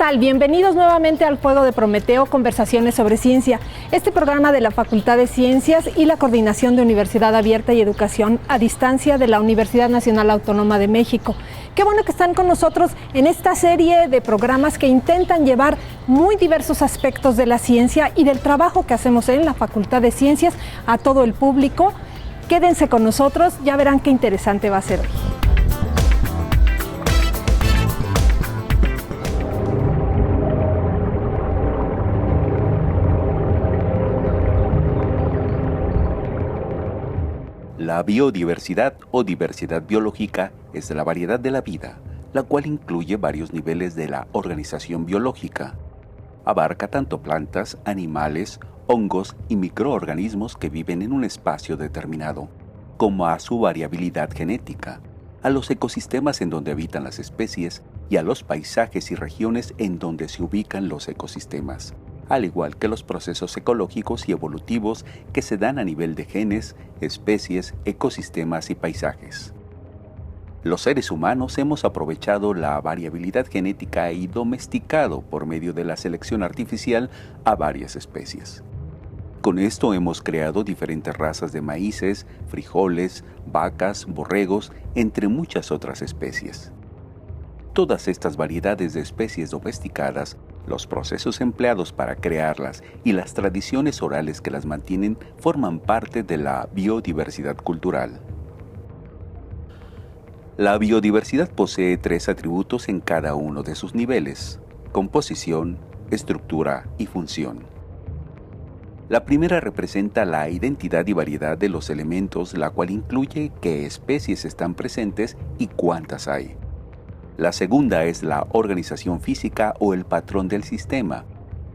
tal? Bienvenidos nuevamente al Fuego de Prometeo, conversaciones sobre ciencia. Este programa de la Facultad de Ciencias y la Coordinación de Universidad Abierta y Educación a Distancia de la Universidad Nacional Autónoma de México. Qué bueno que están con nosotros en esta serie de programas que intentan llevar muy diversos aspectos de la ciencia y del trabajo que hacemos en la Facultad de Ciencias a todo el público. Quédense con nosotros, ya verán qué interesante va a ser hoy. La biodiversidad o diversidad biológica es la variedad de la vida, la cual incluye varios niveles de la organización biológica. Abarca tanto plantas, animales, hongos y microorganismos que viven en un espacio determinado, como a su variabilidad genética, a los ecosistemas en donde habitan las especies y a los paisajes y regiones en donde se ubican los ecosistemas, al igual que los procesos ecológicos y evolutivos que se dan a nivel de genes, especies, ecosistemas y paisajes. Los seres humanos hemos aprovechado la variabilidad genética y domesticado por medio de la selección artificial a varias especies. Con esto hemos creado diferentes razas de maíces, frijoles, vacas, borregos, entre muchas otras especies. Todas estas variedades de especies domesticadas, los procesos empleados para crearlas y las tradiciones orales que las mantienen forman parte de la biodiversidad cultural. La biodiversidad posee 3 atributos en cada uno de sus niveles: composición, estructura y función. La primera representa la identidad y variedad de los elementos, la cual incluye qué especies están presentes y cuántas hay. La segunda es la organización física o el patrón del sistema.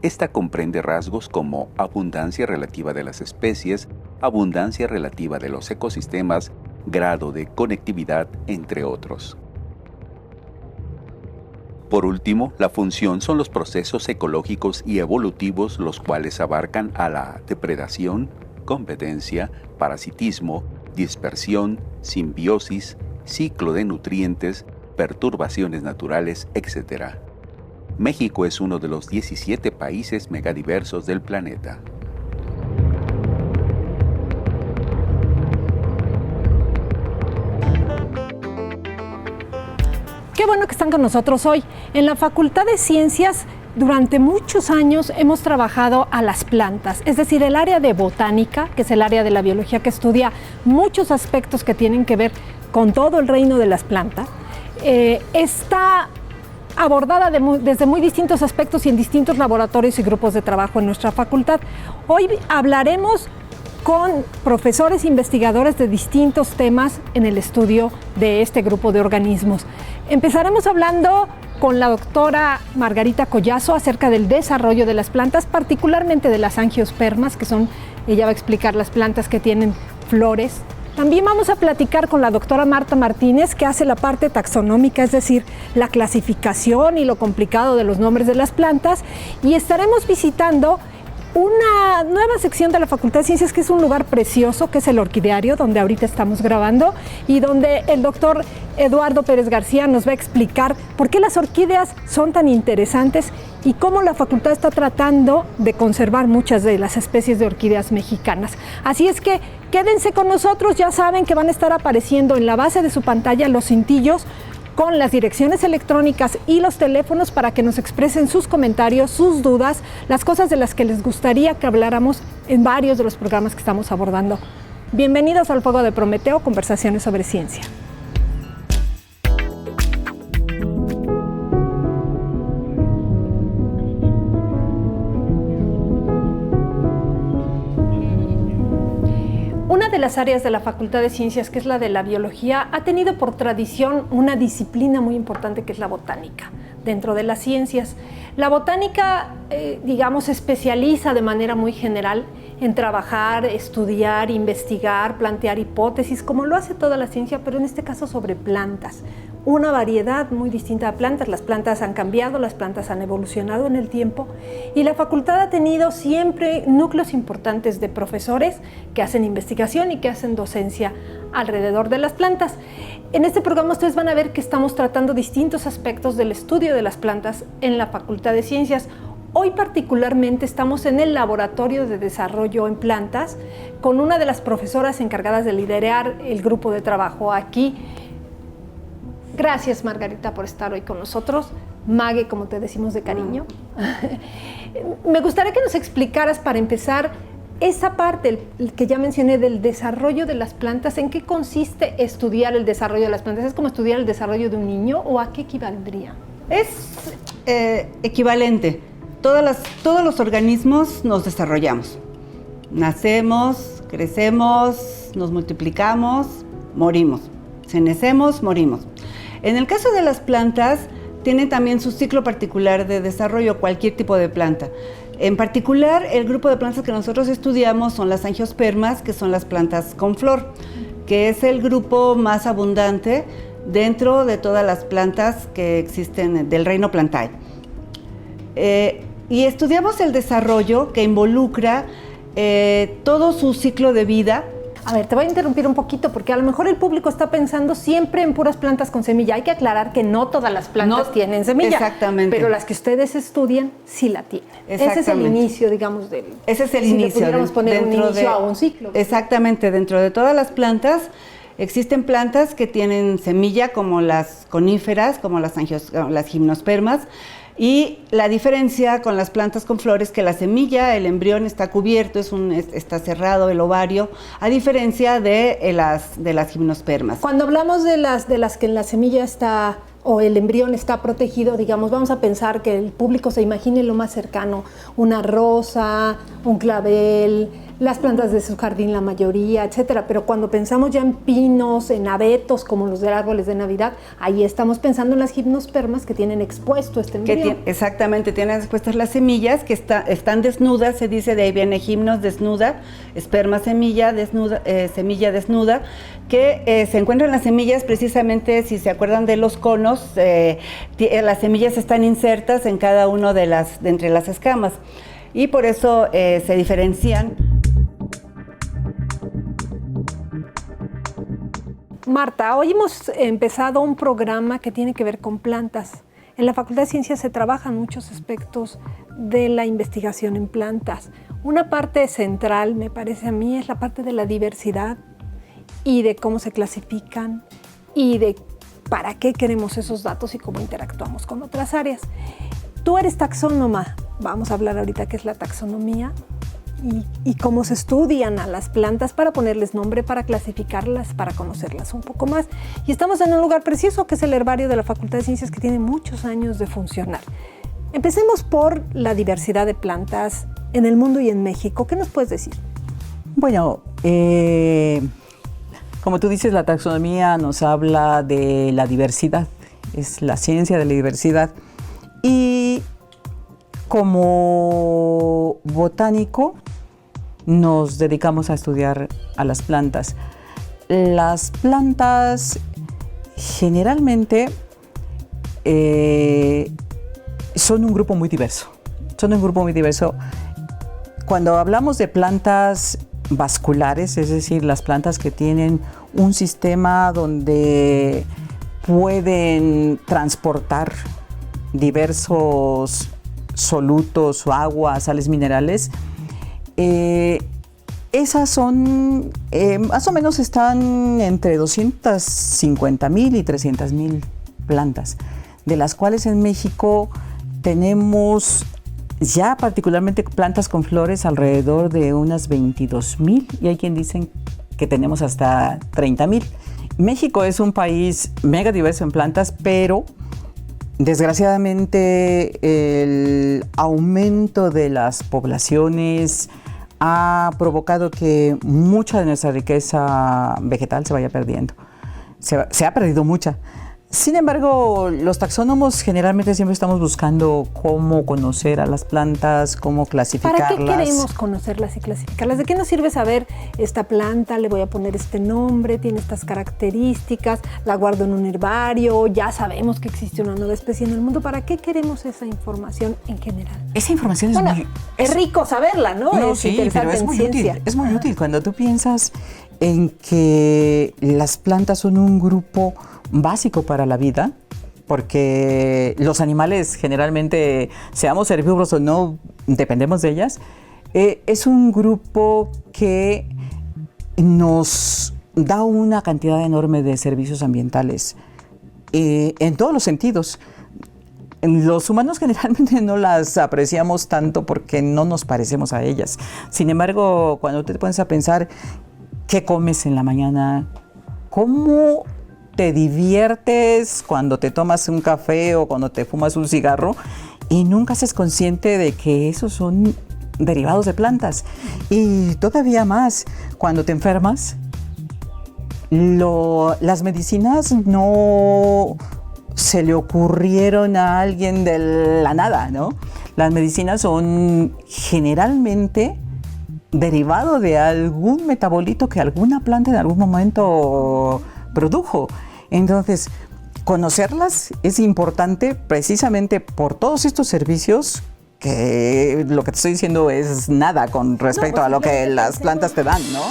Esta comprende rasgos como abundancia relativa de las especies, abundancia relativa de los ecosistemas, grado de conectividad, entre otros. Por último, la función son los procesos ecológicos y evolutivos, los cuales abarcan a la depredación, competencia, parasitismo, dispersión, simbiosis, ciclo de nutrientes, perturbaciones naturales, etc. México es uno de los 17 países megadiversos del planeta. Qué bueno que están con nosotros hoy. En la Facultad de Ciencias, durante muchos años hemos trabajado a las plantas, es decir, el área de botánica, que es el área de la biología que estudia muchos aspectos que tienen que ver con todo el reino de las plantas. Está abordada desde muy distintos aspectos y en distintos laboratorios y grupos de trabajo en nuestra facultad. Hoy hablaremos con profesores e investigadores de distintos temas en el estudio de este grupo de organismos. Empezaremos hablando con la doctora Margarita Collazo acerca del desarrollo de las plantas, particularmente de las angiospermas, ella va a explicar las plantas que tienen flores. También vamos a platicar con la doctora Marta Martínez, que hace la parte taxonómica, es decir, la clasificación y lo complicado de los nombres de las plantas, y estaremos visitando una nueva sección de la Facultad de Ciencias, que es un lugar precioso, que es el orquideario, donde ahorita estamos grabando, y donde el doctor Eduardo Pérez García nos va a explicar por qué las orquídeas son tan interesantes y cómo la facultad está tratando de conservar muchas de las especies de orquídeas mexicanas. Así es que quédense con nosotros, ya saben que van a estar apareciendo en la base de su pantalla los cintillos con las direcciones electrónicas y los teléfonos para que nos expresen sus comentarios, sus dudas, las cosas de las que les gustaría que habláramos en varios de los programas que estamos abordando. Bienvenidos al Fuego de Prometeo, conversaciones sobre ciencia. Una de las áreas de la Facultad de Ciencias, que es la de la biología, ha tenido por tradición una disciplina muy importante que es la botánica, dentro de las ciencias. La botánica, se especializa de manera muy general en trabajar, estudiar, investigar, plantear hipótesis, como lo hace toda la ciencia, pero en este caso sobre plantas. una variedad muy distinta de plantas. Las plantas han cambiado, las plantas han evolucionado en el tiempo y la facultad ha tenido siempre núcleos importantes de profesores que hacen investigación y que hacen docencia alrededor de las plantas. En este programa ustedes van a ver que estamos tratando distintos aspectos del estudio de las plantas en la Facultad de Ciencias. Hoy particularmente estamos en el Laboratorio de Desarrollo en Plantas con una de las profesoras encargadas de liderar el grupo de trabajo aquí. Gracias, Margarita, por estar hoy con nosotros. Mague, como te decimos de cariño. Me gustaría que nos explicaras, para empezar, esa parte el que ya mencioné del desarrollo de las plantas. ¿En qué consiste estudiar el desarrollo de las plantas? ¿Es como estudiar el desarrollo de un niño o a qué equivaldría? Es equivalente. Todos los organismos nos desarrollamos. Nacemos, crecemos, nos multiplicamos, morimos. Fenecemos, morimos. En el caso de las plantas, tiene también su ciclo particular de desarrollo, cualquier tipo de planta. En particular, el grupo de plantas que nosotros estudiamos son las angiospermas, que son las plantas con flor, que es el grupo más abundante dentro de todas las plantas que existen del reino Plantae. Y estudiamos el desarrollo que involucra todo su ciclo de vida. A ver, te voy a interrumpir un poquito porque a lo mejor el público está pensando siempre en puras plantas con semilla. Hay que aclarar que no todas las plantas tienen semilla. Exactamente. Pero las que ustedes estudian sí la tienen. Ese es el inicio, digamos, del... Ese es el si inicio. le pudiéramos poner un inicio a un ciclo. Exactamente. Dentro de todas las plantas existen plantas que tienen semilla, como las coníferas, como las gimnospermas. Y la diferencia con las plantas con flores es que la semilla, el embrión está cubierto, está cerrado el ovario, a diferencia de las gimnospermas. Cuando hablamos de las que en la semilla está o el embrión está protegido, digamos, vamos a pensar que el público se imagine lo más cercano, una rosa, un clavel, las plantas de su jardín, la mayoría, etcétera. Pero cuando pensamos ya en pinos, en abetos, como los de árboles de Navidad, ahí estamos pensando en las gimnospermas que tienen expuesto este embrión. Exactamente, tienen expuestas las semillas que están desnudas, se dice, de ahí viene gimnos, desnuda, esperma, semilla desnuda, que se encuentran las semillas precisamente, si se acuerdan de los conos, las semillas están insertas en cada uno de entre las escamas y por eso se diferencian. Marta, hoy hemos empezado un programa que tiene que ver con plantas. En la Facultad de Ciencias se trabajan muchos aspectos de la investigación en plantas. Una parte central, me parece a mí, es la parte de la diversidad y de cómo se clasifican y de para qué queremos esos datos y cómo interactuamos con otras áreas. Tú eres taxónoma. Vamos a hablar ahorita qué es la taxonomía y cómo se estudian a las plantas para ponerles nombre, para clasificarlas, para conocerlas un poco más. Y estamos en un lugar precioso que es el herbario de la Facultad de Ciencias, que tiene muchos años de funcionar. Empecemos por la diversidad de plantas en el mundo y en México. ¿Qué nos puedes decir? Bueno, como tú dices, la taxonomía nos habla de la diversidad, es la ciencia de la diversidad. Y como botánico nos dedicamos a estudiar a las plantas. Las plantas generalmente son un grupo muy diverso. Cuando hablamos de plantas vasculares, es decir, las plantas que tienen un sistema donde pueden transportar diversos solutos o agua, sales minerales, esas son, más o menos están entre 250,000 y 300,000 plantas, de las cuales en México tenemos ya particularmente plantas con flores alrededor de unas 22,000 y hay quien dicen que tenemos hasta 30,000. México es un país mega diverso en plantas, pero desgraciadamente el aumento de las poblaciones ha provocado que mucha de nuestra riqueza vegetal se vaya perdiendo. Se ha perdido mucha. Sin embargo, los taxónomos generalmente siempre estamos buscando cómo conocer a las plantas, cómo clasificarlas. ¿Para qué queremos conocerlas y clasificarlas? ¿De qué nos sirve saber esta planta, le voy a poner este nombre, tiene estas características, la guardo en un herbario, ya sabemos que existe una nueva especie en el mundo? ¿Para qué queremos esa información en general? Esa información es rico saberla, ¿no? No, es sí, pero es muy ciencia. útil. Es muy útil cuando tú piensas en que las plantas son un grupo básico para la vida, porque los animales generalmente, seamos herbívoros o no, dependemos de ellas. Es un grupo que nos da una cantidad enorme de servicios ambientales en todos los sentidos. Los humanos generalmente no las apreciamos tanto porque no nos parecemos a ellas. Sin embargo, cuando te pones a pensar qué comes en la mañana, cómo te diviertes cuando te tomas un café o cuando te fumas un cigarro y nunca seas consciente de que esos son derivados de plantas. Y todavía más, cuando te enfermas, las medicinas no se le ocurrieron a alguien de la nada, ¿no? Las medicinas son generalmente derivado de algún metabolito que alguna planta en algún momento produjo. Entonces, conocerlas es importante precisamente por todos estos servicios, que lo que te estoy diciendo es nada con respecto a lo que las plantas te dan, ¿no?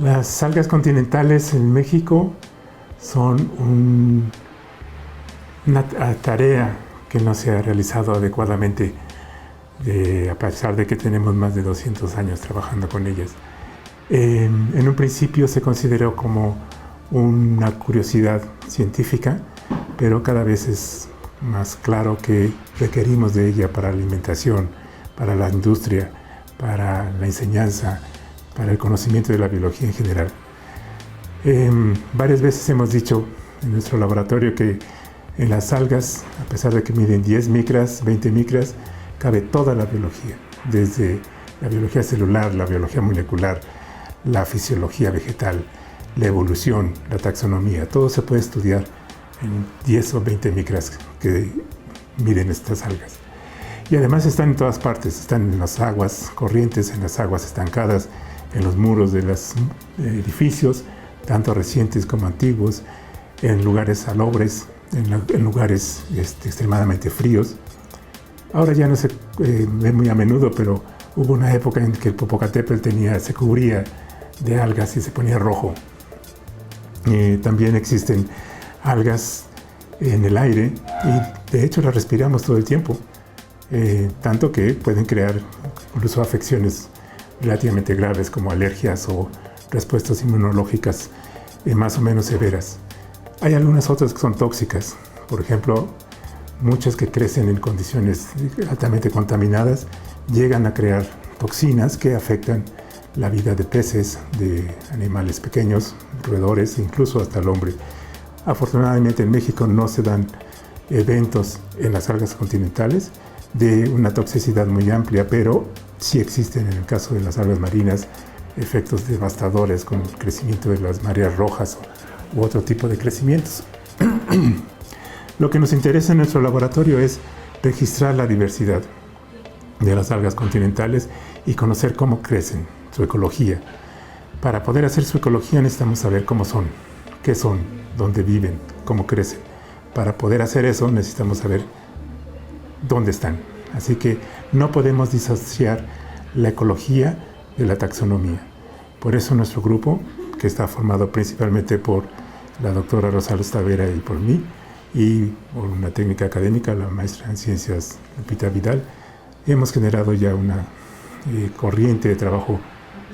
Las algas continentales en México son una tarea que no se ha realizado adecuadamente, a pesar de que tenemos más de 200 años trabajando con ellas. En un principio se consideró como una curiosidad científica, pero cada vez es más claro que requerimos de ella para la alimentación, para la industria, para la enseñanza, para el conocimiento de la biología en general. Varias veces hemos dicho en nuestro laboratorio que en las algas, a pesar de que miden 10 micras, 20 micras, cabe toda la biología, desde la biología celular, la biología molecular, la fisiología vegetal, la evolución, la taxonomía. Todo se puede estudiar en 10 o 20 micras que miden estas algas. Y además están en todas partes, están en las aguas corrientes, en las aguas estancadas, en los muros de los edificios, tanto recientes como antiguos, en lugares salobres, en lugares extremadamente fríos. Ahora ya no se ve muy a menudo, pero hubo una época en que el Popocatépetl se cubría de algas y se ponía rojo. También existen algas en el aire y de hecho las respiramos todo el tiempo, tanto que pueden crear incluso afecciones relativamente graves como alergias o respuestas inmunológicas más o menos severas. Hay algunas otras que son tóxicas, por ejemplo, muchas que crecen en condiciones altamente contaminadas llegan a crear toxinas que afectan la vida de peces, de animales pequeños, roedores, incluso hasta el hombre. Afortunadamente en México no se dan eventos en las algas continentales de una toxicidad muy amplia, pero sí existen en el caso de las algas marinas efectos devastadores con el crecimiento de las mareas rojas u otro tipo de crecimientos. Lo que nos interesa en nuestro laboratorio es registrar la diversidad de las algas continentales y conocer cómo crecen, su ecología. Para poder hacer su ecología necesitamos saber cómo son, qué son, dónde viven, cómo crecen. Para poder hacer eso necesitamos saber dónde están. Así que no podemos disociar la ecología de la taxonomía. Por eso nuestro grupo, que está formado principalmente por la doctora Rosalba Tavera y por mí, y por una técnica académica, la maestra en ciencias Lupita Vidal, hemos generado ya una corriente de trabajo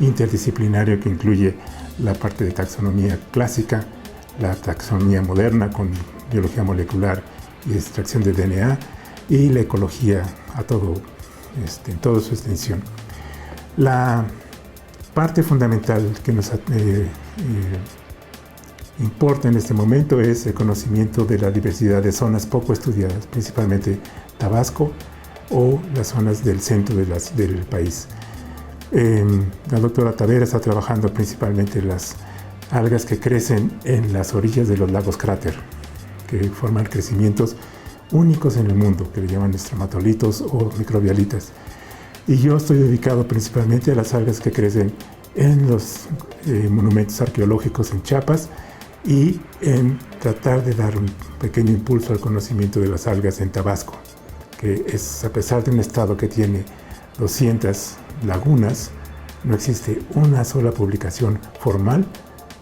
interdisciplinario que incluye la parte de taxonomía clásica, la taxonomía moderna con biología molecular y extracción de DNA, y la ecología en toda su extensión. La parte fundamental que nos importa en este momento es el conocimiento de la diversidad de zonas poco estudiadas, principalmente Tabasco, o las zonas del centro del país. La doctora Tavera está trabajando principalmente en las algas que crecen en las orillas de los lagos cráter, que forman crecimientos únicos en el mundo, que le llaman estromatolitos o microbialitas. Y yo estoy dedicado principalmente a las algas que crecen en los monumentos arqueológicos en Chiapas y en tratar de dar un pequeño impulso al conocimiento de las algas en Tabasco, que es, a pesar de un estado que tiene 200 lagunas, no existe una sola publicación formal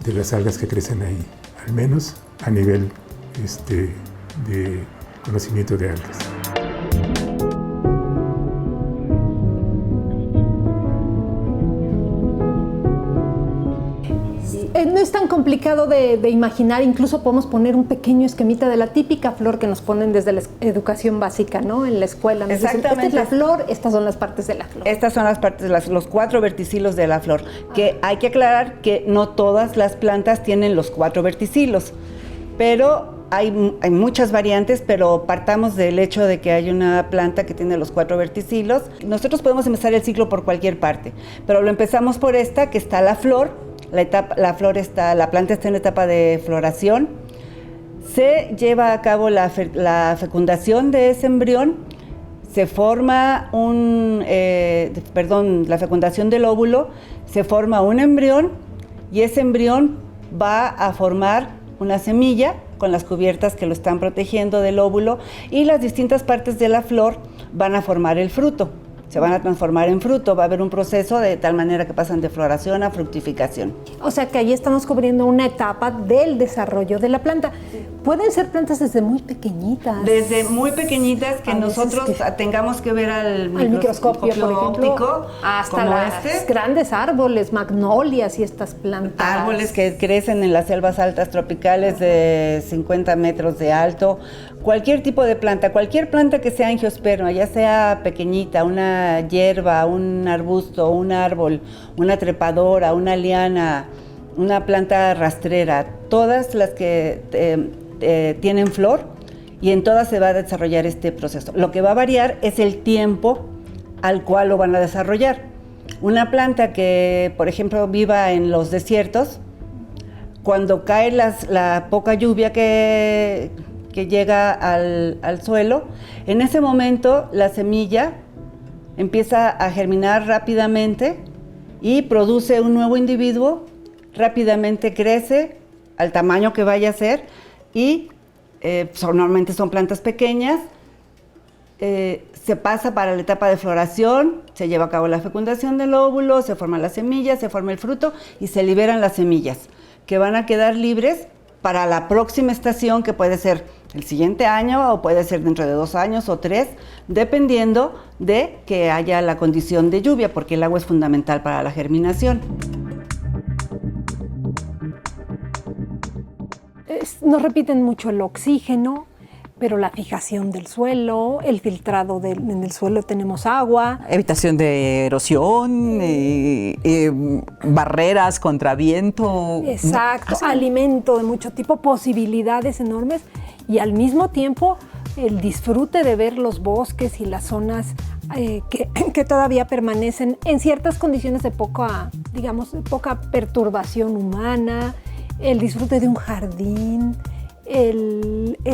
de las algas que crecen ahí, al menos a nivel de conocimiento de algas. No es tan complicado de imaginar, incluso podemos poner un pequeño esquemita de la típica flor que nos ponen desde la educación básica, ¿no? En la escuela. Nos dicen, esta es la flor, estas son las partes de la flor. Estas son las partes, los 4 verticilos de la flor, que hay que aclarar que no todas las plantas tienen los 4 verticilos, pero hay muchas variantes, pero partamos del hecho de que hay una planta que tiene los 4 verticilos. Nosotros podemos empezar el ciclo por cualquier parte, pero lo empezamos por esta, que está la flor. La planta está en la etapa de floración. Se lleva a cabo la fecundación de ese embrión. Se forma la fecundación del óvulo. Se forma un embrión y ese embrión va a formar una semilla con las cubiertas que lo están protegiendo del óvulo, y las distintas partes de la flor van a formar el fruto. Se van a transformar en fruto, va a haber un proceso de tal manera que pasan de floración a fructificación. O sea que ahí estamos cubriendo una etapa del desarrollo de la planta. Pueden ser plantas desde muy pequeñitas. Desde muy pequeñitas que nosotros tengamos que ver al microscopio, por ejemplo, óptico, hasta los grandes árboles, magnolias y estas plantas. Árboles que crecen en las selvas altas tropicales de 50 metros de alto. Cualquier tipo de planta, cualquier planta que sea angiosperma, ya sea pequeñita, una hierba, un arbusto, un árbol, una trepadora, una liana, una planta rastrera, todas las que tienen flor, y en todas se va a desarrollar este proceso. Lo que va a variar es el tiempo al cual lo van a desarrollar. Una planta que, por ejemplo, viva en los desiertos, cuando cae la poca lluvia que llega al suelo, en ese momento la semilla empieza a germinar rápidamente y produce un nuevo individuo, rápidamente crece al tamaño que vaya a ser, y normalmente son plantas pequeñas. Se pasa para la etapa de floración, se lleva a cabo la fecundación del óvulo, se forman las semillas, se forma el fruto y se liberan las semillas, que van a quedar libres para la próxima estación, que puede ser el siguiente año o puede ser dentro de 2 años o 3, dependiendo de que haya la condición de lluvia, porque el agua es fundamental para la germinación. Nos repiten mucho el oxígeno, pero la fijación del suelo, el filtrado en el suelo, tenemos agua. Evitación de erosión, barreras contra viento. Exacto, alimento de mucho tipo, posibilidades enormes, y al mismo tiempo el disfrute de ver los bosques y las zonas que todavía permanecen en ciertas condiciones de poca perturbación humana, el disfrute de un jardín,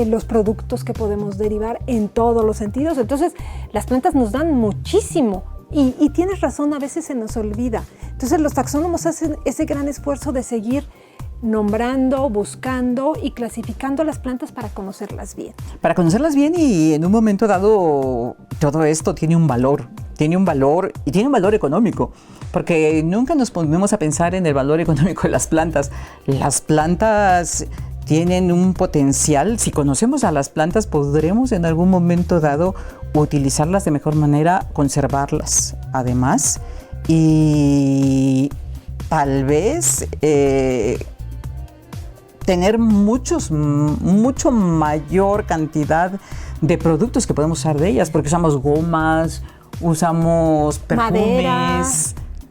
los productos que podemos derivar en todos los sentidos. Entonces, las plantas nos dan muchísimo, y tienes razón, a veces se nos olvida. Entonces, los taxónomos hacen ese gran esfuerzo de seguir nombrando, buscando y clasificando las plantas para conocerlas bien. Para conocerlas bien, y en un momento dado todo esto tiene un valor y tiene un valor económico, porque nunca nos ponemos a pensar en el valor económico de las plantas. Las plantas tienen un potencial. Si conocemos a las plantas, podremos en algún momento dado utilizarlas de mejor manera, conservarlas además, y tal vez tener mucho mayor cantidad de productos que podemos usar de ellas, porque usamos gomas, usamos perfumes. Madera.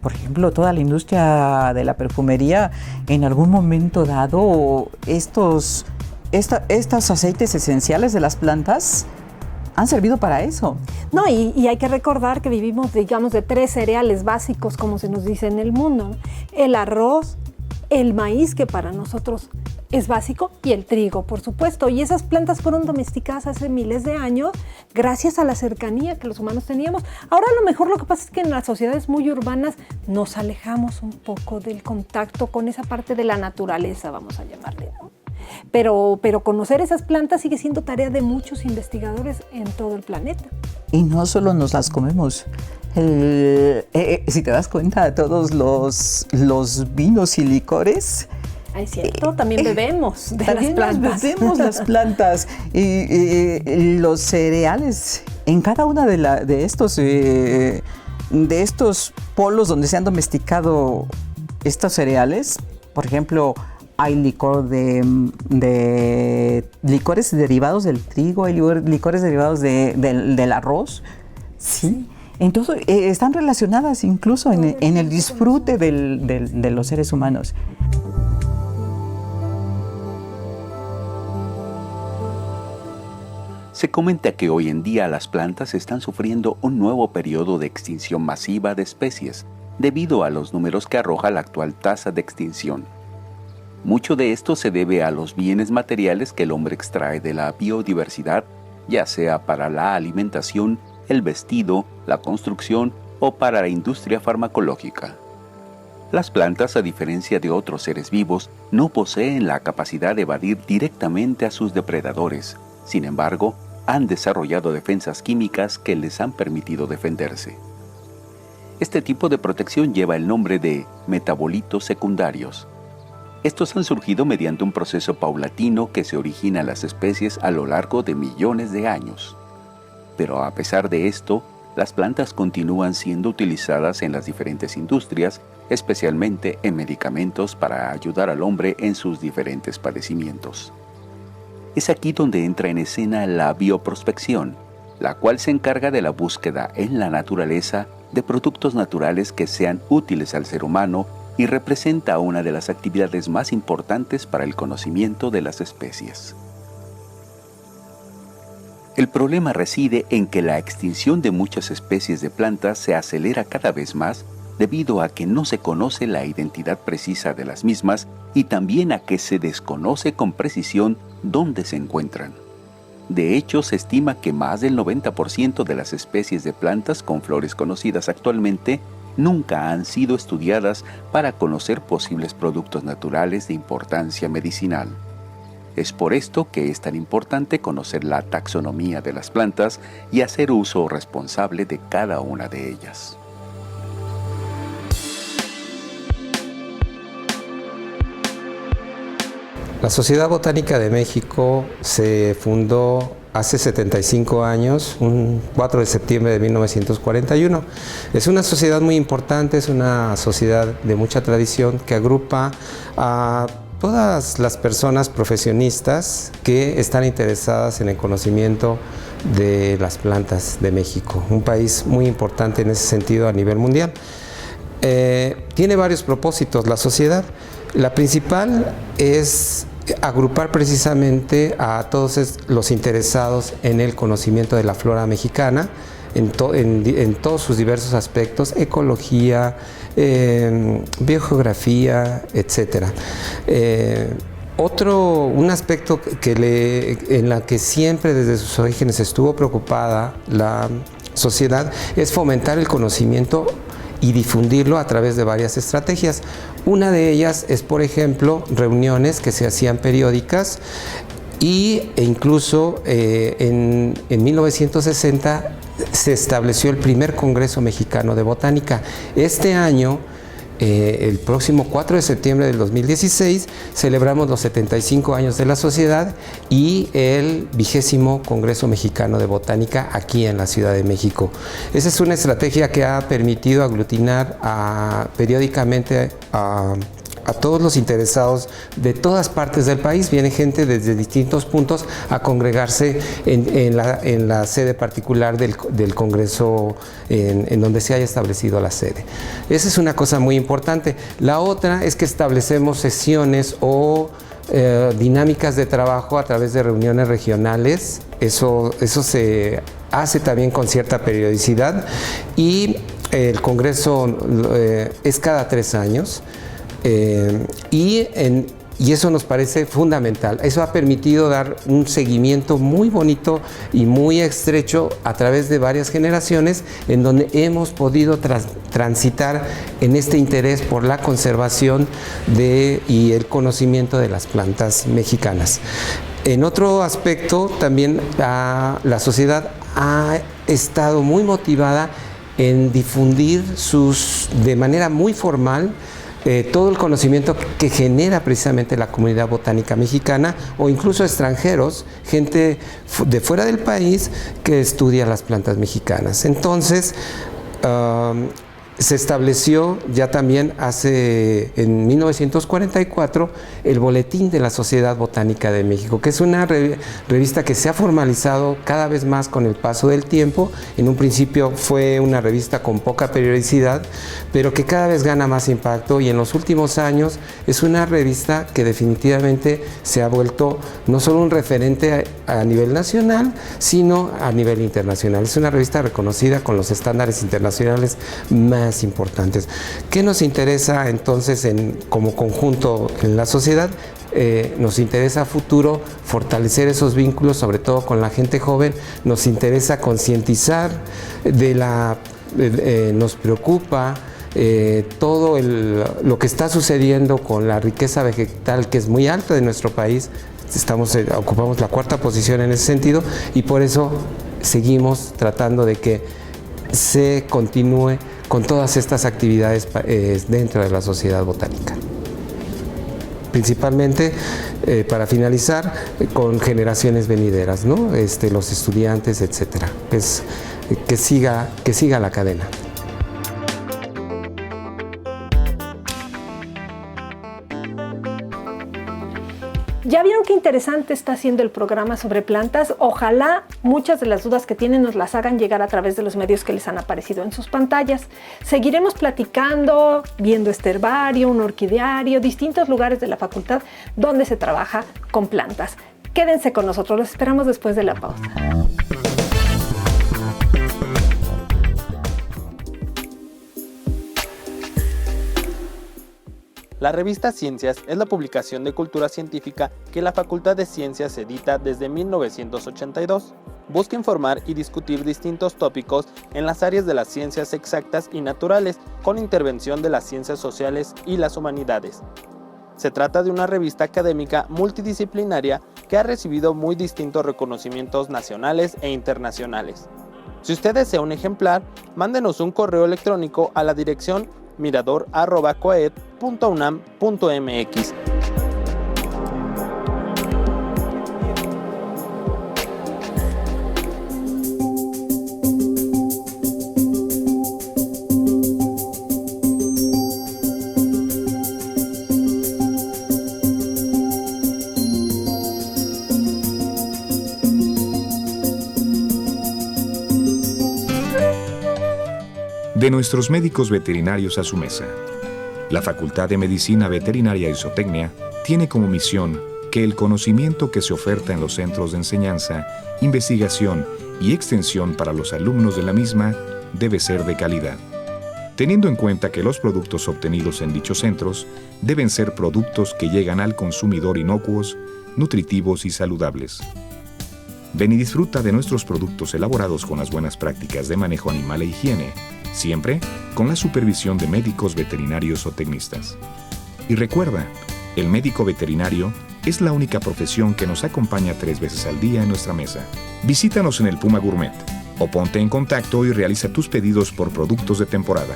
Por ejemplo, toda la industria de la perfumería, en algún momento dado, estos aceites esenciales de las plantas han servido para eso. No, y hay que recordar que vivimos, digamos, de 3 cereales básicos, como se nos dice en el mundo, ¿no? El arroz, el maíz, que para nosotros es básico, y el trigo, por supuesto. Y esas plantas fueron domesticadas hace miles de años gracias a la cercanía que los humanos teníamos. Ahora a lo mejor lo que pasa es que en las sociedades muy urbanas nos alejamos un poco del contacto con esa parte de la naturaleza, vamos a llamarle, ¿no? Pero conocer esas plantas sigue siendo tarea de muchos investigadores en todo el planeta. Y no solo nos las comemos. Si te das cuenta, todos los vinos y licores... Es cierto, también bebemos de también las plantas. Bebemos las plantas y los cereales. En cada una de estos polos donde se han domesticado estos cereales, por ejemplo, hay licor de licores derivados del trigo, hay licores derivados del arroz, ¿sí? Entonces, están relacionadas incluso en el disfrute de los seres humanos. Se comenta que hoy en día las plantas están sufriendo un nuevo periodo de extinción masiva de especies, debido a los números que arroja la actual tasa de extinción. Mucho de esto se debe a los bienes materiales que el hombre extrae de la biodiversidad, ya sea para la alimentación, el vestido, la construcción o para la industria farmacológica. Las plantas, a diferencia de otros seres vivos, no poseen la capacidad de evadir directamente a sus depredadores. Sin embargo, han desarrollado defensas químicas que les han permitido defenderse. Este tipo de protección lleva el nombre de metabolitos secundarios. Estos han surgido mediante un proceso paulatino que se origina en las especies a lo largo de millones de años. Pero a pesar de esto, las plantas continúan siendo utilizadas en las diferentes industrias, especialmente en medicamentos para ayudar al hombre en sus diferentes padecimientos. Es aquí donde entra en escena la bioprospección, la cual se encarga de la búsqueda en la naturaleza de productos naturales que sean útiles al ser humano y representa una de las actividades más importantes para el conocimiento de las especies. El problema reside en que la extinción de muchas especies de plantas se acelera cada vez más debido a que no se conoce la identidad precisa de las mismas y también a que se desconoce con precisión dónde se encuentran. De hecho, se estima que más del 90% de las especies de plantas con flores conocidas actualmente nunca han sido estudiadas para conocer posibles productos naturales de importancia medicinal. Es por esto que es tan importante conocer la taxonomía de las plantas y hacer uso responsable de cada una de ellas. La Sociedad Botánica de México se fundó hace 75 años, un 4 de septiembre de 1941. Es una sociedad muy importante, es una sociedad de mucha tradición que agrupa a todas las personas profesionistas que están interesadas en el conocimiento de las plantas de México, un país muy importante en ese sentido a nivel mundial. Tiene varios propósitos la sociedad. La principal es agrupar precisamente a todos los interesados en el conocimiento de la flora mexicana, en todos sus diversos aspectos, ecología, biogeografía, etc. Un aspecto en la que siempre desde sus orígenes estuvo preocupada la sociedad es fomentar el conocimiento y difundirlo a través de varias estrategias. Una de ellas es, por ejemplo, reuniones que se hacían periódicas e incluso en 1960 se estableció el primer Congreso Mexicano de Botánica. Este año, el próximo 4 de septiembre del 2016, celebramos los 75 años de la sociedad y el 20º Congreso Mexicano de Botánica aquí en la Ciudad de México. Esa es una estrategia que ha permitido aglutinar periódicamente a todos los interesados de todas partes del país. Viene gente desde distintos puntos a congregarse en la sede particular del Congreso en donde se haya establecido la sede. Esa es una cosa muy importante. La otra es que establecemos sesiones o dinámicas de trabajo a través de reuniones regionales. Eso se hace también con cierta periodicidad, y el Congreso es cada 3 años, y eso nos parece fundamental. Eso ha permitido dar un seguimiento muy bonito y muy estrecho a través de varias generaciones, en donde hemos podido transitar en este interés por la conservación y el conocimiento de las plantas mexicanas. En otro aspecto, también la sociedad ha estado muy motivada en difundir de manera muy formal todo el conocimiento que genera precisamente la comunidad botánica mexicana, o incluso extranjeros, gente de fuera del país que estudia las plantas mexicanas. Entonces, se estableció ya también en 1944 el Boletín de la Sociedad Botánica de México, que es una revista que se ha formalizado cada vez más con el paso del tiempo. En un principio fue una revista con poca periodicidad, pero que cada vez gana más impacto, y en los últimos años es una revista que definitivamente se ha vuelto no solo un referente a nivel nacional, sino a nivel internacional. Es una revista reconocida con los estándares internacionales más importantes. ¿Qué nos interesa entonces como conjunto en la sociedad? Nos interesa a futuro fortalecer esos vínculos, sobre todo con la gente joven. Nos interesa concientizar nos preocupa todo lo que está sucediendo con la riqueza vegetal, que es muy alta de nuestro país. Ocupamos la 4ª posición en ese sentido, y por eso seguimos tratando de que se continúe con todas estas actividades dentro de la sociedad botánica. Principalmente, para finalizar, con generaciones venideras, ¿no? Los estudiantes, etcétera. Que siga la cadena. ¿Ya vieron qué interesante está haciendo el programa sobre plantas? Ojalá muchas de las dudas que tienen nos las hagan llegar a través de los medios que les han aparecido en sus pantallas. Seguiremos platicando, viendo este herbario, un orquideario, distintos lugares de la facultad donde se trabaja con plantas. Quédense con nosotros, los esperamos después de la pausa. La revista Ciencias es la publicación de cultura científica que la Facultad de Ciencias edita desde 1982. Busca informar y discutir distintos tópicos en las áreas de las ciencias exactas y naturales, con intervención de las ciencias sociales y las humanidades. Se trata de una revista académica multidisciplinaria que ha recibido muy distintos reconocimientos nacionales e internacionales. Si usted desea un ejemplar, mándenos un correo electrónico a la dirección mirador@coed.unam.mx. De nuestros médicos veterinarios a su mesa. La Facultad de Medicina Veterinaria y Zootecnia tiene como misión que el conocimiento que se oferta en los centros de enseñanza, investigación y extensión para los alumnos de la misma debe ser de calidad, teniendo en cuenta que los productos obtenidos en dichos centros deben ser productos que llegan al consumidor inocuos, nutritivos y saludables. Ven y disfruta de nuestros productos elaborados con las buenas prácticas de manejo animal e higiene, siempre con la supervisión de médicos veterinarios o tecnistas. Y recuerda, el médico veterinario es la única profesión que nos acompaña 3 veces al día en nuestra mesa. Visítanos en el Puma Gourmet o ponte en contacto y realiza tus pedidos por productos de temporada.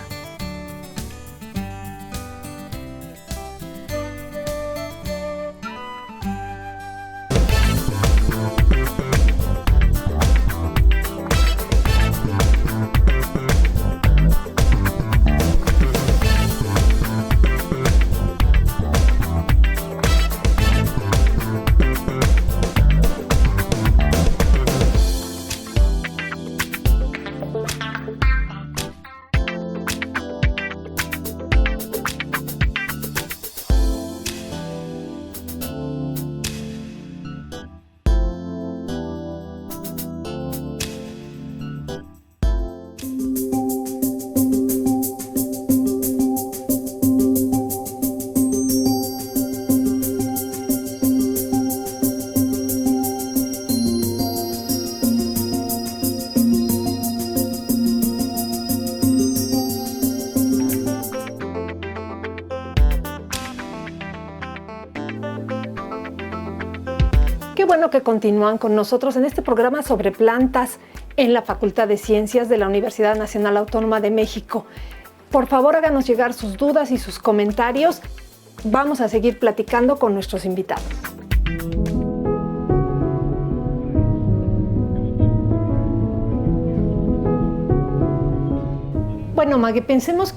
Qué bueno que continúan con nosotros en este programa sobre plantas en la Facultad de Ciencias de la Universidad Nacional Autónoma de México. Por favor, háganos llegar sus dudas y sus comentarios. Vamos a seguir platicando con nuestros invitados. Bueno, Maggie, pensemos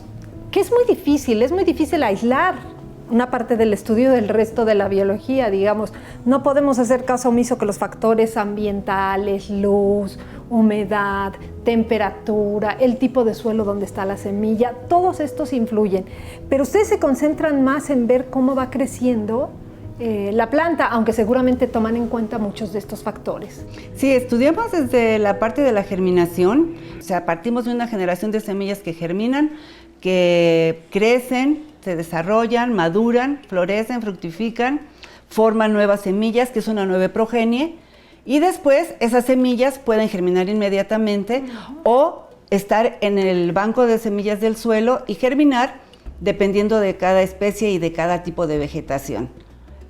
que es muy difícil aislar una parte del estudio del resto de la biología, digamos. No podemos hacer caso omiso que los factores ambientales, luz, humedad, temperatura, el tipo de suelo donde está la semilla, todos estos influyen. Pero ustedes se concentran más en ver cómo va creciendo la planta, aunque seguramente toman en cuenta muchos de estos factores. Sí, estudiamos desde la parte de la germinación, o sea, partimos de una generación de semillas que germinan, que crecen, se desarrollan, maduran, florecen, fructifican, forman nuevas semillas, que es una nueva progenie, y después esas semillas pueden germinar inmediatamente o estar en el banco de semillas del suelo y germinar dependiendo de cada especie y de cada tipo de vegetación.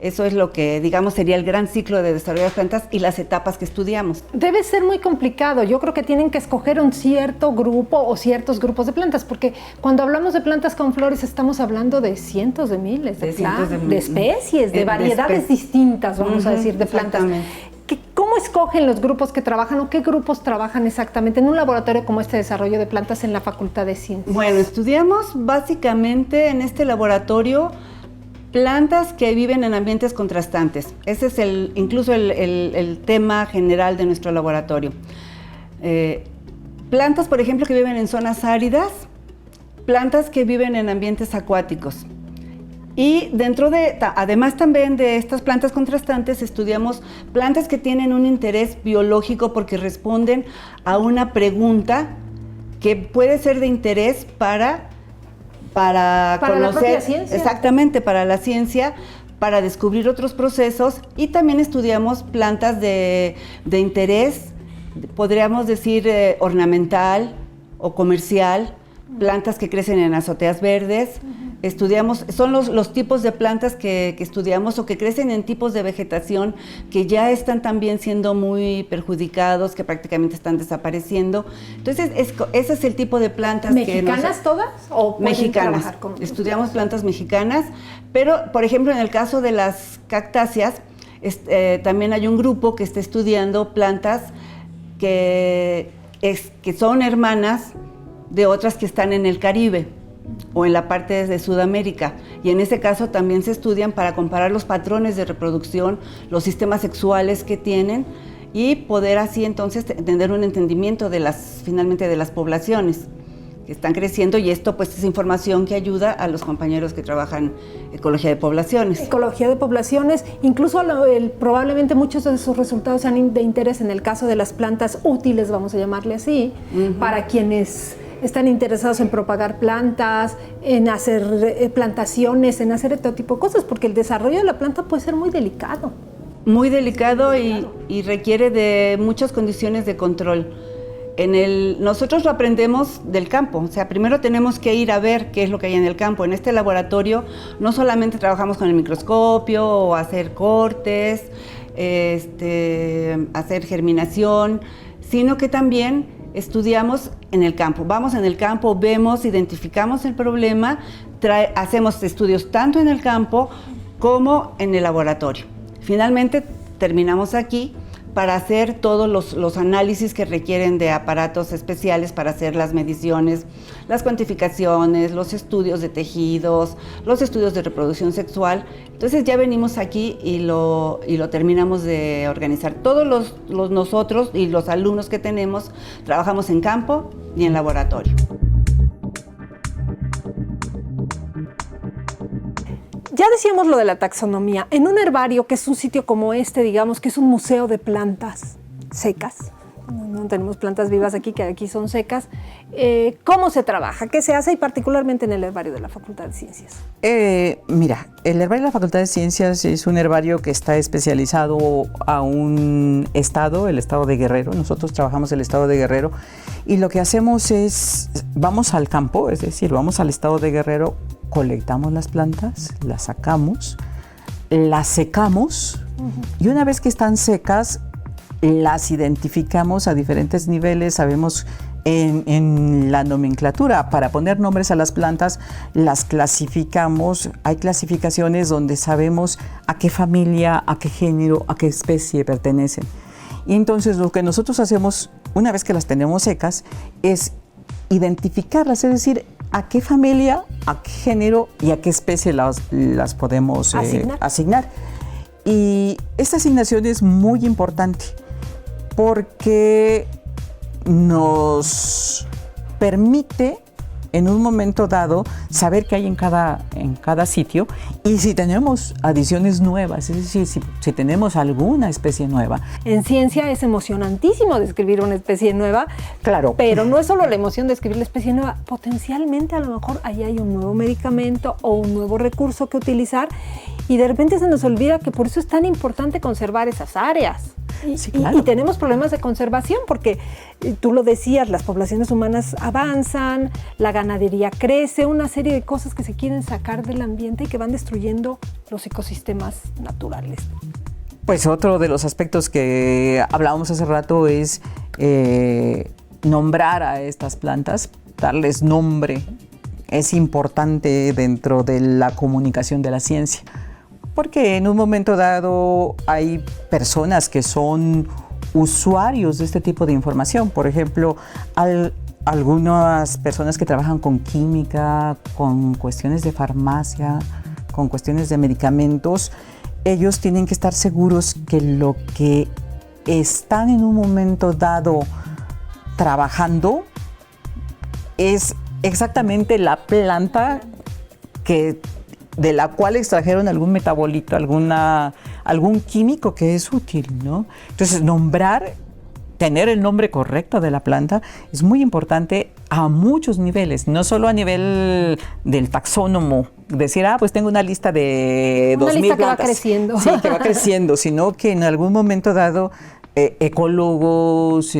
Eso es lo que, digamos, sería el gran ciclo de desarrollo de plantas y las etapas que estudiamos. Debe ser muy complicado. Yo creo que tienen que escoger un cierto grupo o ciertos grupos de plantas, porque cuando hablamos de plantas con flores estamos hablando de cientos de miles de especies, de variedades distintas, vamos a decir, de plantas. ¿Cómo escogen los grupos que trabajan o qué grupos trabajan exactamente en un laboratorio como este de desarrollo de plantas en la Facultad de Ciencias? Bueno, estudiamos básicamente en este laboratorio plantas que viven en ambientes contrastantes. Ese es incluso el tema general de nuestro laboratorio. Plantas, por ejemplo, que viven en zonas áridas, plantas que viven en ambientes acuáticos. Y además también de estas plantas contrastantes, estudiamos plantas que tienen un interés biológico porque responden a una pregunta que puede ser de interés para conocer, la propia ciencia. Exactamente, para la ciencia, para descubrir otros procesos, y también estudiamos plantas de interés, podríamos decir ornamental o comercial, plantas que crecen en azoteas verdes. Estudiamos, son los tipos de plantas que estudiamos o que crecen en tipos de vegetación que ya están también siendo muy perjudicados, que prácticamente están desapareciendo. Entonces, ese es el tipo de plantas. ¿Mexicanas todas? ¿O mexicanas? Estudiamos plantas mexicanas, pero, por ejemplo, en el caso de las cactáceas, también hay un grupo que está estudiando plantas que son hermanas de otras que están en el Caribe o en la parte de Sudamérica, y en ese caso también se estudian para comparar los patrones de reproducción, los sistemas sexuales que tienen, y poder así entonces tener un entendimiento finalmente de las poblaciones que están creciendo, y esto pues es información que ayuda a los compañeros que trabajan ecología de poblaciones. Ecología de poblaciones, incluso probablemente muchos de sus resultados sean de interés en el caso de las plantas útiles, vamos a llamarle así, para quienes están interesados en propagar plantas, en hacer plantaciones, en hacer todo tipo de cosas, porque el desarrollo de la planta puede ser muy delicado. Muy delicado y requiere de muchas condiciones de control. Nosotros lo aprendemos del campo, o sea, primero tenemos que ir a ver qué es lo que hay en el campo. En este laboratorio no solamente trabajamos con el microscopio o hacer cortes, hacer germinación, sino que también estudiamos en el campo. Vamos en el campo, vemos, identificamos el problema, hacemos estudios tanto en el campo como en el laboratorio. Finalmente terminamos aquí para hacer todos los análisis que requieren de aparatos especiales para hacer las mediciones, las cuantificaciones, los estudios de tejidos, los estudios de reproducción sexual. Entonces ya venimos aquí y lo terminamos de organizar. Todos nosotros y los alumnos que tenemos trabajamos en campo y en laboratorio. Ya decíamos lo de la taxonomía. En un herbario, que es un sitio como este, digamos, que es un museo de plantas secas, no tenemos plantas vivas aquí, que aquí son secas, ¿cómo se trabaja? ¿Qué se hace? Y particularmente en el herbario de la Facultad de Ciencias. Mira, el herbario de la Facultad de Ciencias es un herbario que está especializado a un estado, el estado de Guerrero. Nosotros trabajamos el estado de Guerrero y lo que hacemos es, vamos al campo, es decir, vamos al estado de Guerrero, colectamos las plantas, las sacamos, las secamos y una vez que están secas, las identificamos a diferentes niveles, sabemos en la nomenclatura. Para poner nombres a las plantas, las clasificamos. Hay clasificaciones donde sabemos a qué familia, a qué género, a qué especie pertenecen. Y entonces lo que nosotros hacemos, una vez que las tenemos secas, es identificarlas, es decir, a qué familia, a qué género y a qué especie las podemos asignar. Y esta asignación es muy importante porque nos permite en un momento dado saber qué hay en cada sitio y si tenemos adiciones nuevas, es decir, si tenemos alguna especie nueva. En ciencia es emocionantísimo describir una especie nueva, claro, pero no es solo la emoción de describir la especie nueva, potencialmente a lo mejor ahí hay un nuevo medicamento o un nuevo recurso que utilizar y de repente se nos olvida que por eso es tan importante conservar esas áreas. Sí, claro. Y tenemos problemas de conservación porque tú lo decías, las poblaciones humanas avanzan, la ganadería crece, una serie de cosas que se quieren sacar del ambiente y que van destruyendo los ecosistemas naturales. Pues otro de los aspectos que hablábamos hace rato es nombrar a estas plantas, darles nombre. Es importante dentro de la comunicación de la ciencia. Porque en un momento dado hay personas que son usuarios de este tipo de información. Por ejemplo, algunas personas que trabajan con química, con cuestiones de farmacia, con cuestiones de medicamentos, ellos tienen que estar seguros que lo que están en un momento dado trabajando es exactamente la planta de la cual extrajeron algún metabolito, algún químico que es útil, ¿no? Entonces, tener el nombre correcto de la planta es muy importante a muchos niveles, no solo a nivel del taxónomo, decir, pues tengo una lista de 2,000 plantas. Una lista que va creciendo. Sí, que va creciendo, sino que en algún momento dado ecólogos,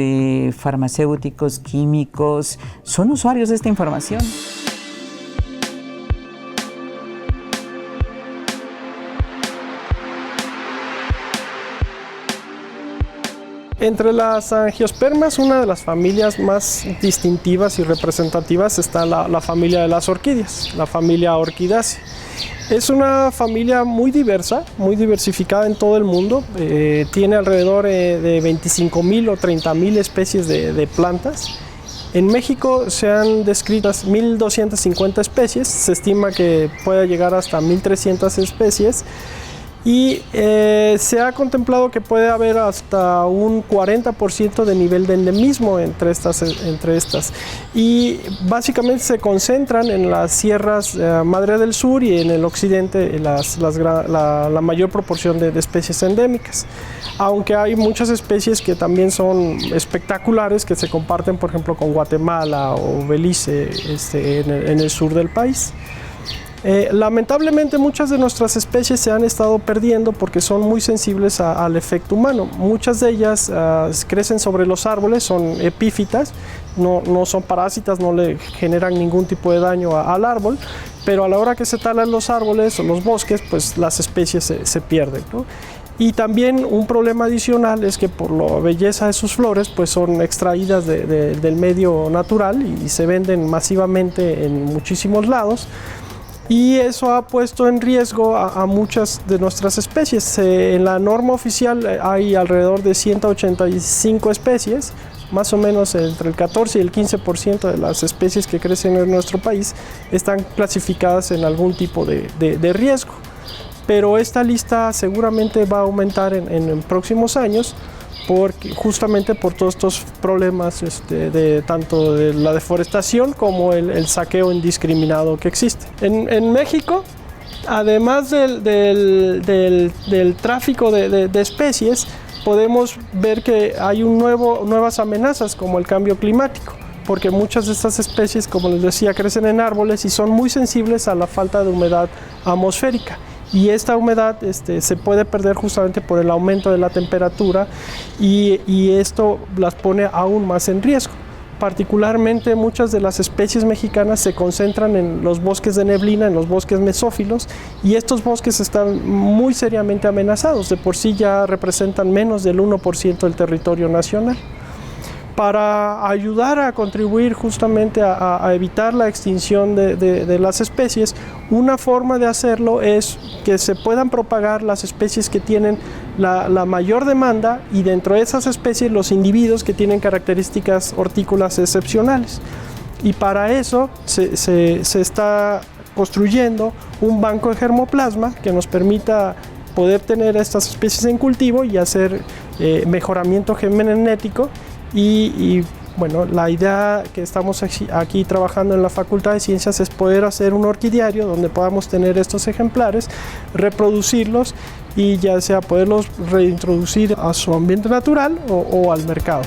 farmacéuticos, químicos, son usuarios de esta información. Entre las angiospermas, una de las familias más distintivas y representativas está la familia de las orquídeas, la familia Orchidaceae. Es una familia muy diversa, muy diversificada en todo el mundo. Tiene alrededor de 25,000 o 30,000 especies de plantas. En México se han descrito 1,250 especies, se estima que pueda llegar hasta 1,300 especies. Y se ha contemplado que puede haber hasta un 40% de nivel de endemismo entre estas. Y básicamente se concentran en las sierras Madre del Sur y en el occidente la mayor proporción de especies endémicas. Aunque hay muchas especies que también son espectaculares, que se comparten, por ejemplo, con Guatemala o Belice en el sur del país. Lamentablemente muchas de nuestras especies se han estado perdiendo porque son muy sensibles al efecto humano. Muchas de ellas crecen sobre los árboles, son epífitas, no son parásitas, no le generan ningún tipo de daño al árbol, pero a la hora que se talan los árboles o los bosques, pues las especies se pierden, ¿no? Y también un problema adicional es que por la belleza de sus flores pues son extraídas del medio natural y se venden masivamente en muchísimos lados. Y eso ha puesto en riesgo a muchas de nuestras especies. En la norma oficial hay alrededor de 185 especies, más o menos entre el 14 y el 15% de las especies que crecen en nuestro país están clasificadas en algún tipo de riesgo. Pero esta lista seguramente va a aumentar en próximos años, justamente por todos estos problemas tanto de la deforestación como el saqueo indiscriminado que existe. En México, además del tráfico de especies, podemos ver que hay nuevas amenazas como el cambio climático, porque muchas de estas especies, como les decía, crecen en árboles y son muy sensibles a la falta de humedad atmosférica. Y esta humedad se puede perder justamente por el aumento de la temperatura y esto las pone aún más en riesgo. Particularmente muchas de las especies mexicanas se concentran en los bosques de neblina, en los bosques mesófilos, y estos bosques están muy seriamente amenazados. De por sí ya representan menos del 1% del territorio nacional. Para ayudar a contribuir justamente a evitar la extinción de las especies, una forma de hacerlo es que se puedan propagar las especies que tienen la mayor demanda, y dentro de esas especies los individuos que tienen características hortícolas excepcionales. Y para eso se está construyendo un banco de germoplasma que nos permita poder tener estas especies en cultivo y hacer mejoramiento genético. Y bueno, la idea que estamos aquí trabajando en la Facultad de Ciencias es poder hacer un orquidiario donde podamos tener estos ejemplares, reproducirlos y ya sea poderlos reintroducir a su ambiente natural o al mercado.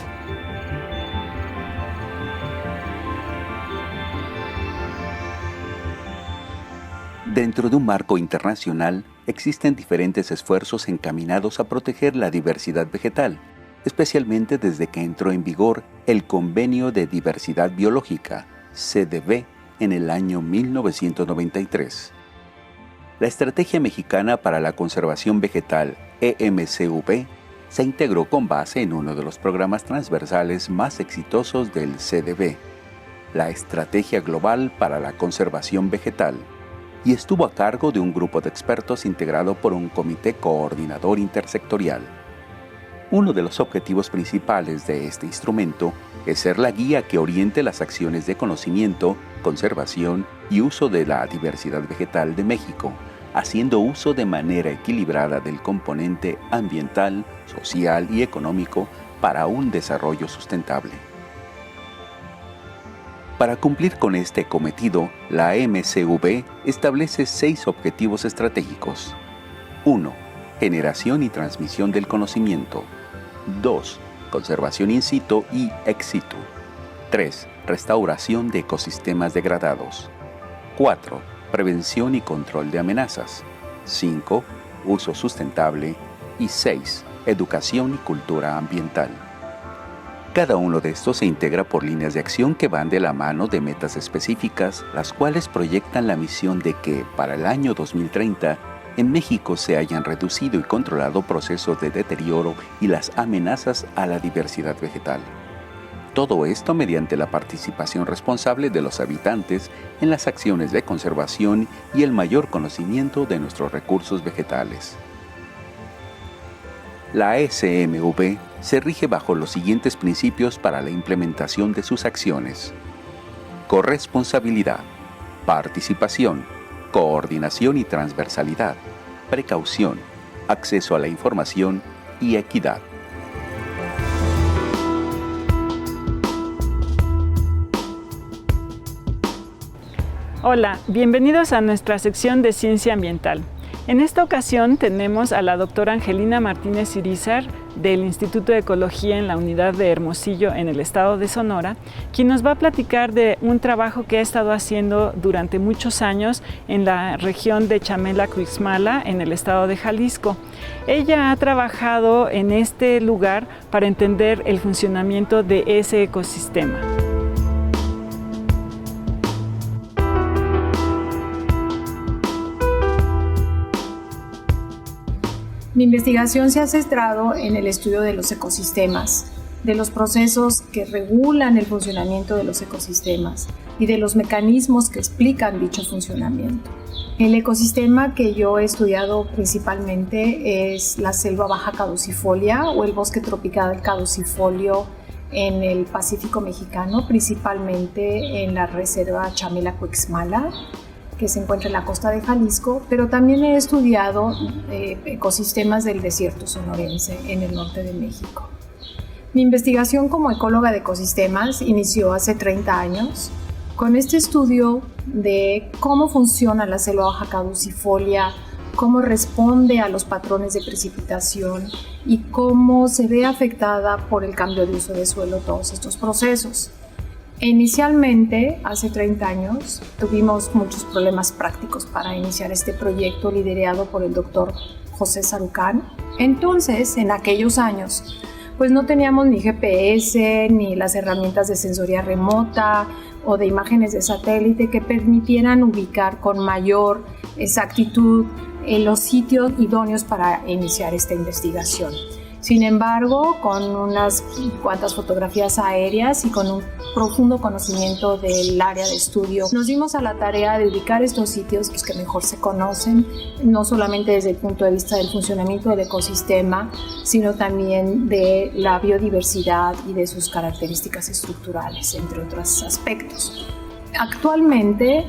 Dentro de un marco internacional, existen diferentes esfuerzos encaminados a proteger la diversidad vegetal, especialmente desde que entró en vigor el Convenio de Diversidad Biológica, CDB, en el año 1993. La Estrategia Mexicana para la Conservación Vegetal, EMCV, se integró con base en uno de los programas transversales más exitosos del CDB, la Estrategia Global para la Conservación Vegetal, y estuvo a cargo de un grupo de expertos integrado por un comité coordinador intersectorial. Uno de los objetivos principales de este instrumento es ser la guía que oriente las acciones de conocimiento, conservación y uso de la diversidad vegetal de México, haciendo uso de manera equilibrada del componente ambiental, social y económico para un desarrollo sustentable. Para cumplir con este cometido, la MCV establece 6 objetivos estratégicos. 1. Generación y transmisión del conocimiento. 2. Conservación in situ y ex situ. 3. Restauración de ecosistemas degradados. 4. Prevención y control de amenazas. 5. Uso sustentable. Y 6. Educación y cultura ambiental. Cada uno de estos se integra por líneas de acción que van de la mano de metas específicas, las cuales proyectan la misión de que, para el año 2030, en México se hayan reducido y controlado procesos de deterioro y las amenazas a la diversidad vegetal. Todo esto mediante la participación responsable de los habitantes en las acciones de conservación y el mayor conocimiento de nuestros recursos vegetales. La SMV se rige bajo los siguientes principios para la implementación de sus acciones: corresponsabilidad, participación, coordinación y transversalidad, precaución, acceso a la información y equidad. Hola, bienvenidos a nuestra sección de Ciencia Ambiental. En esta ocasión tenemos a la doctora Angelina Martínez Irizar del Instituto de Ecología en la Unidad de Hermosillo en el estado de Sonora, quien nos va a platicar de un trabajo que ha estado haciendo durante muchos años en la región de Chamela-Cuixmala en el estado de Jalisco. Ella ha trabajado en este lugar para entender el funcionamiento de ese ecosistema. Mi investigación se ha centrado en el estudio de los ecosistemas, de los procesos que regulan el funcionamiento de los ecosistemas y de los mecanismos que explican dicho funcionamiento. El ecosistema que yo he estudiado principalmente es la selva baja caducifolia o el bosque tropical caducifolio en el Pacífico mexicano, principalmente en la reserva Chamela-Cuixmala, que se encuentra en la costa de Jalisco, pero también he estudiado ecosistemas del desierto sonorense en el norte de México. Mi investigación como ecóloga de ecosistemas inició hace 30 años con este estudio de cómo funciona la selva baja caducifolia, cómo responde a los patrones de precipitación y cómo se ve afectada por el cambio de uso de suelo todos estos procesos. Inicialmente, hace 30 años, tuvimos muchos problemas prácticos para iniciar este proyecto liderado por el doctor José Sarucán. Entonces, en aquellos años, pues no teníamos ni GPS, ni las herramientas de sensoría remota o de imágenes de satélite que permitieran ubicar con mayor exactitud los sitios idóneos para iniciar esta investigación. Sin embargo, con unas cuantas fotografías aéreas y con un profundo conocimiento del área de estudio, nos dimos a la tarea de ubicar estos sitios que mejor se conocen, no solamente desde el punto de vista del funcionamiento del ecosistema, sino también de la biodiversidad y de sus características estructurales, entre otros aspectos. Actualmente,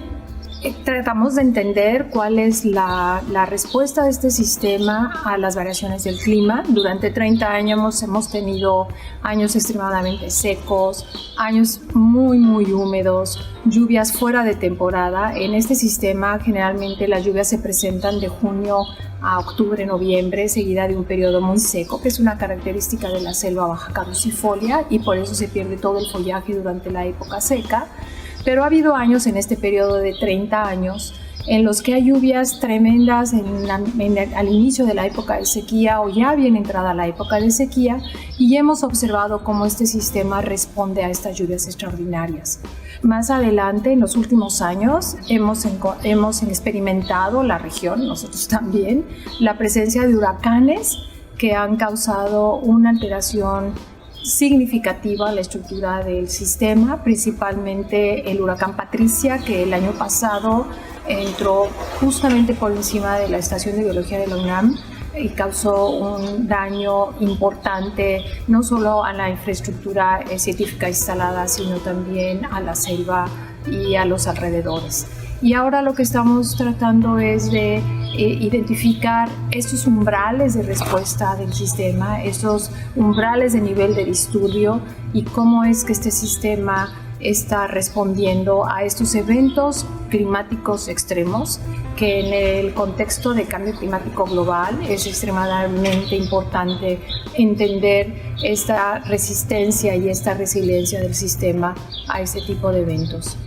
tratamos de entender cuál es la respuesta de este sistema a las variaciones del clima. Durante 30 años hemos tenido años extremadamente secos, años muy húmedos, lluvias fuera de temporada. En este sistema generalmente las lluvias se presentan de junio a octubre, noviembre, seguida de un periodo muy seco, que es una característica de la selva baja caducifolia, y por eso se pierde todo el follaje durante la época seca. Pero ha habido años en este periodo de 30 años en los que hay lluvias tremendas al inicio de la época de sequía o ya bien entrada la época de sequía, y hemos observado cómo este sistema responde a estas lluvias extraordinarias. Más adelante, en los últimos años, hemos experimentado la región, nosotros también, la presencia de huracanes que han causado una alteración significativa la estructura del sistema, principalmente el huracán Patricia, que el año pasado entró justamente por encima de la Estación de Biología de la UNAM y causó un daño importante no solo a la infraestructura científica instalada, sino también a la selva y a los alrededores. Y ahora lo que estamos tratando es de identificar estos umbrales de respuesta del sistema, estos umbrales de nivel de disturbio, y cómo es que este sistema está respondiendo a estos eventos climáticos extremos, que en el contexto de cambio climático global es extremadamente importante entender esta resistencia y esta resiliencia del sistema a este tipo de eventos.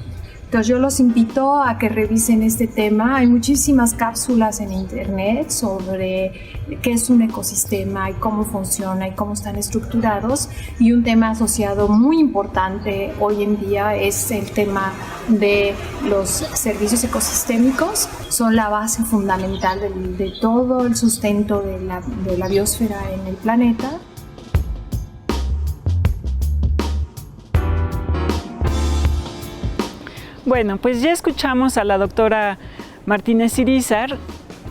Entonces yo los invito a que revisen este tema. Hay muchísimas cápsulas en internet sobre qué es un ecosistema y cómo funciona y cómo están estructurados. Y un tema asociado muy importante hoy en día es el tema de los servicios ecosistémicos. Son la base fundamental de todo el sustento de la biosfera en el planeta. Bueno, pues ya escuchamos a la doctora Martínez Irízar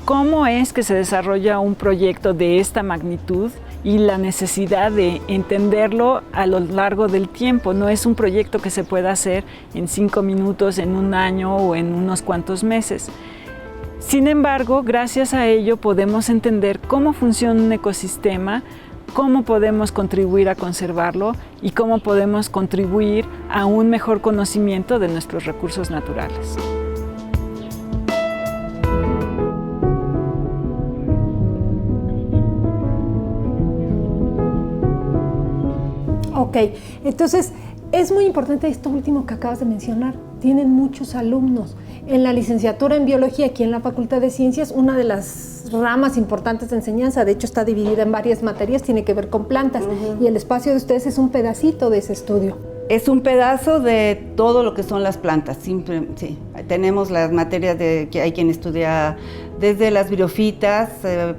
cómo es que se desarrolla un proyecto de esta magnitud y la necesidad de entenderlo a lo largo del tiempo. No es un proyecto que se pueda hacer en 5 minutos, en un año o en unos cuantos meses. Sin embargo, gracias a ello podemos entender cómo funciona un ecosistema, cómo podemos contribuir a conservarlo y cómo podemos contribuir a un mejor conocimiento de nuestros recursos naturales. Ok, entonces es muy importante esto último que acabas de mencionar. Tienen muchos alumnos. En la licenciatura en biología, aquí en la Facultad de Ciencias, una de las ramas importantes de enseñanza, de hecho está dividida en varias materias, tiene que ver con plantas, y el espacio de ustedes es un pedacito de ese estudio. Es un pedazo de todo lo que son las plantas. Sí. Tenemos las materias que hay quien estudia desde las briófitas,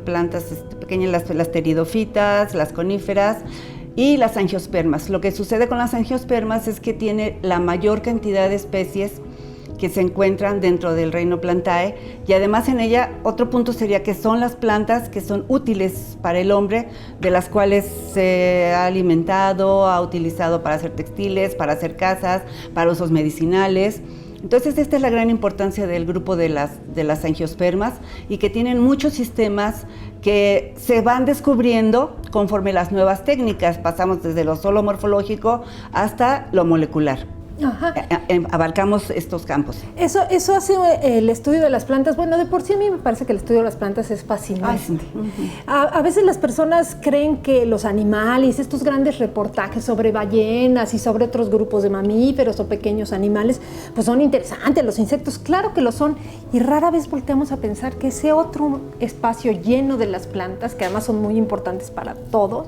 plantas pequeñas, las pteridofitas, las coníferas, y las angiospermas. Lo que sucede con las angiospermas es que tiene la mayor cantidad de especies que se encuentran dentro del reino Plantae, y además en ella otro punto sería que son las plantas que son útiles para el hombre, de las cuales se ha alimentado, ha utilizado para hacer textiles, para hacer casas, para usos medicinales. Entonces esta es la gran importancia del grupo de las angiospermas, y que tienen muchos sistemas que se van descubriendo conforme las nuevas técnicas. Pasamos desde lo solo morfológico hasta lo molecular. Ajá. Abarcamos estos campos. Eso hace el estudio de las plantas. Bueno, de por sí a mí me parece que el estudio de las plantas es fascinante. Sí. A veces las personas creen que los animales, estos grandes reportajes sobre ballenas y sobre otros grupos de mamíferos o pequeños animales, pues son interesantes. Los insectos, claro que lo son, y rara vez volteamos a pensar que ese otro espacio lleno de las plantas, que además son muy importantes para todos,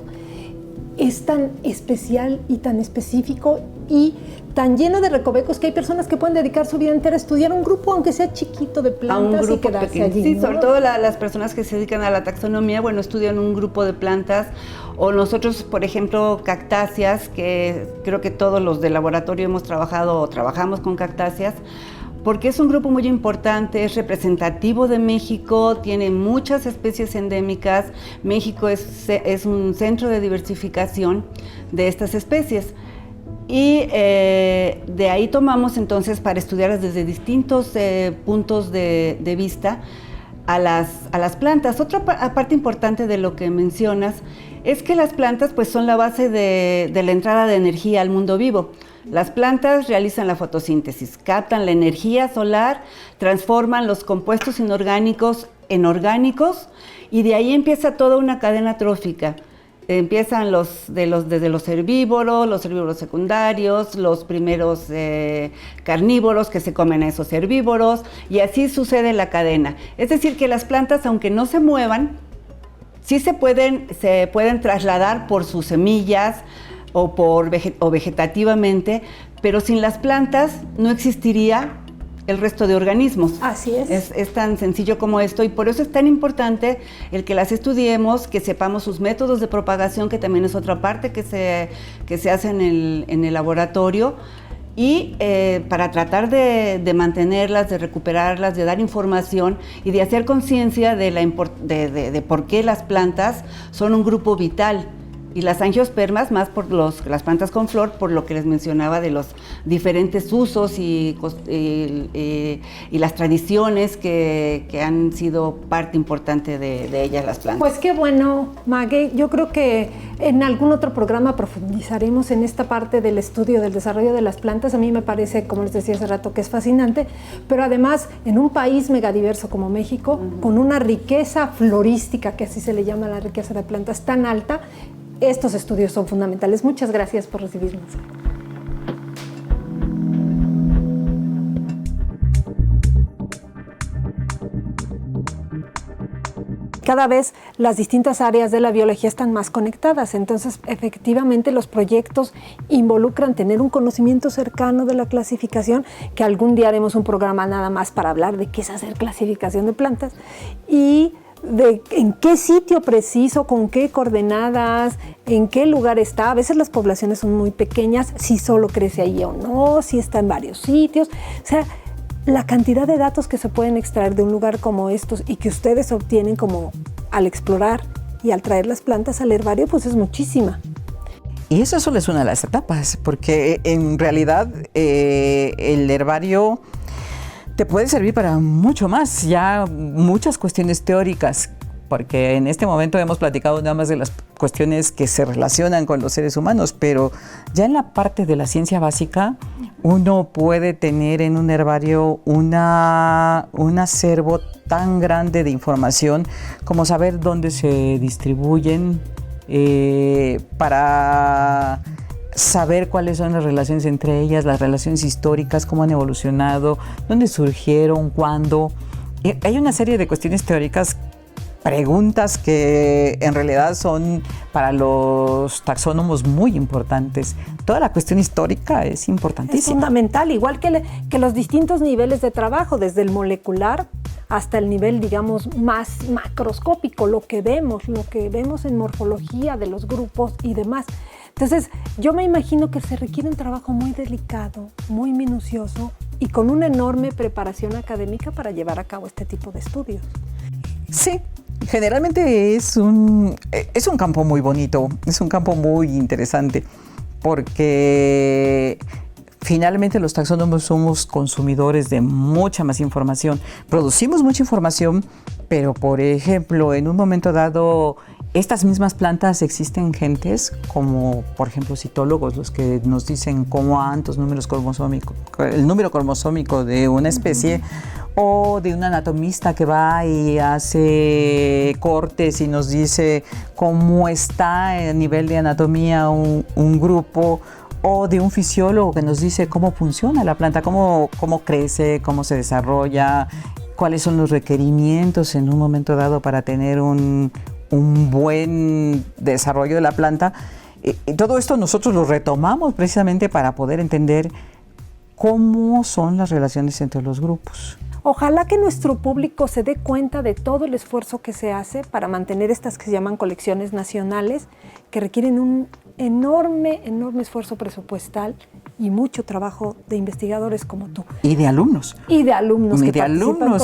es tan especial y tan específico y tan lleno de recovecos que hay personas que pueden dedicar su vida entera a estudiar un grupo, aunque sea chiquito, de plantas y quedarse pequeño. allí, Sí, ¿no? sobre todo las personas que se dedican a la taxonomía, bueno, estudian un grupo de plantas, o nosotros, por ejemplo, cactáceas, que creo que todos los del laboratorio hemos trabajado o trabajamos con cactáceas, porque es un grupo muy importante, es representativo de México, tiene muchas especies endémicas. México es un centro de diversificación de estas especies. Y de ahí tomamos entonces para estudiarlas desde distintos puntos de vista a las plantas. Otra parte importante de lo que mencionas es que las plantas pues son la base de la entrada de energía al mundo vivo. Las plantas realizan la fotosíntesis, captan la energía solar, transforman los compuestos inorgánicos en orgánicos y de ahí empieza toda una cadena trófica. Empiezan desde los herbívoros secundarios, los primeros carnívoros que se comen a esos herbívoros, y así sucede la cadena. Es decir, que las plantas, aunque no se muevan, sí se pueden trasladar por sus semillas o vegetativamente, pero sin las plantas no existiría el resto de organismos. Así es. Es tan sencillo como esto, y por eso es tan importante el que las estudiemos, que sepamos sus métodos de propagación, que también es otra parte que se hace en el laboratorio, y para tratar de mantenerlas, de recuperarlas, de dar información y de hacer conciencia de por qué las plantas son un grupo vital. Y las angiospermas, más por las plantas con flor, por lo que les mencionaba de los diferentes usos y las tradiciones que han sido parte importante de ellas, las plantas. Pues qué bueno, Maguey. Yo creo que en algún otro programa profundizaremos en esta parte del estudio del desarrollo de las plantas. A mí me parece, como les decía hace rato, que es fascinante, pero además en un país megadiverso como México, con una riqueza florística, que así se le llama la riqueza de plantas, tan alta, estos estudios son fundamentales. Muchas gracias por recibirnos. Cada vez las distintas áreas de la biología están más conectadas, entonces efectivamente los proyectos involucran tener un conocimiento cercano de la clasificación, que algún día haremos un programa nada más para hablar de qué es hacer clasificación de plantas, y de en qué sitio preciso, con qué coordenadas, en qué lugar está. A veces las poblaciones son muy pequeñas, si solo crece ahí o no, si está en varios sitios. O sea, la cantidad de datos que se pueden extraer de un lugar como estos y que ustedes obtienen como al explorar y al traer las plantas al herbario, pues es muchísima. Y eso solo es una de las etapas, porque en realidad el herbario te puede servir para mucho más, ya muchas cuestiones teóricas, porque en este momento hemos platicado nada más de las cuestiones que se relacionan con los seres humanos, pero ya en la parte de la ciencia básica, uno puede tener en un herbario un acervo tan grande de información como saber dónde se distribuyen, para saber cuáles son las relaciones entre ellas, las relaciones históricas, cómo han evolucionado, dónde surgieron, cuándo. Hay una serie de cuestiones teóricas, preguntas que en realidad son para los taxónomos muy importantes. Toda la cuestión histórica es importantísima. Es fundamental, igual que los distintos niveles de trabajo, desde el molecular hasta el nivel, digamos, más macroscópico, lo que vemos en morfología de los grupos y demás. Entonces, yo me imagino que se requiere un trabajo muy delicado, muy minucioso y con una enorme preparación académica para llevar a cabo este tipo de estudios. Sí, generalmente es un campo muy bonito, es un campo muy interesante, porque finalmente los taxónomos somos consumidores de mucha más información. Producimos mucha información, pero por ejemplo, en un momento dado, estas mismas plantas existen gentes como, por ejemplo, citólogos, los que nos dicen cómo antes el número cromosómico de una especie, o de un anatomista que va y hace cortes y nos dice cómo está a nivel de anatomía un grupo, o de un fisiólogo que nos dice cómo funciona la planta, cómo crece, cómo se desarrolla, cuáles son los requerimientos en un momento dado para tener un buen desarrollo de la planta. todo esto nosotros lo retomamos precisamente para poder entender cómo son las relaciones entre los grupos. Ojalá que nuestro público se dé cuenta de todo el esfuerzo que se hace para mantener estas que se llaman colecciones nacionales, que requieren un enorme esfuerzo presupuestal y mucho trabajo de investigadores como tú. Y de alumnos. Y de alumnos que participan.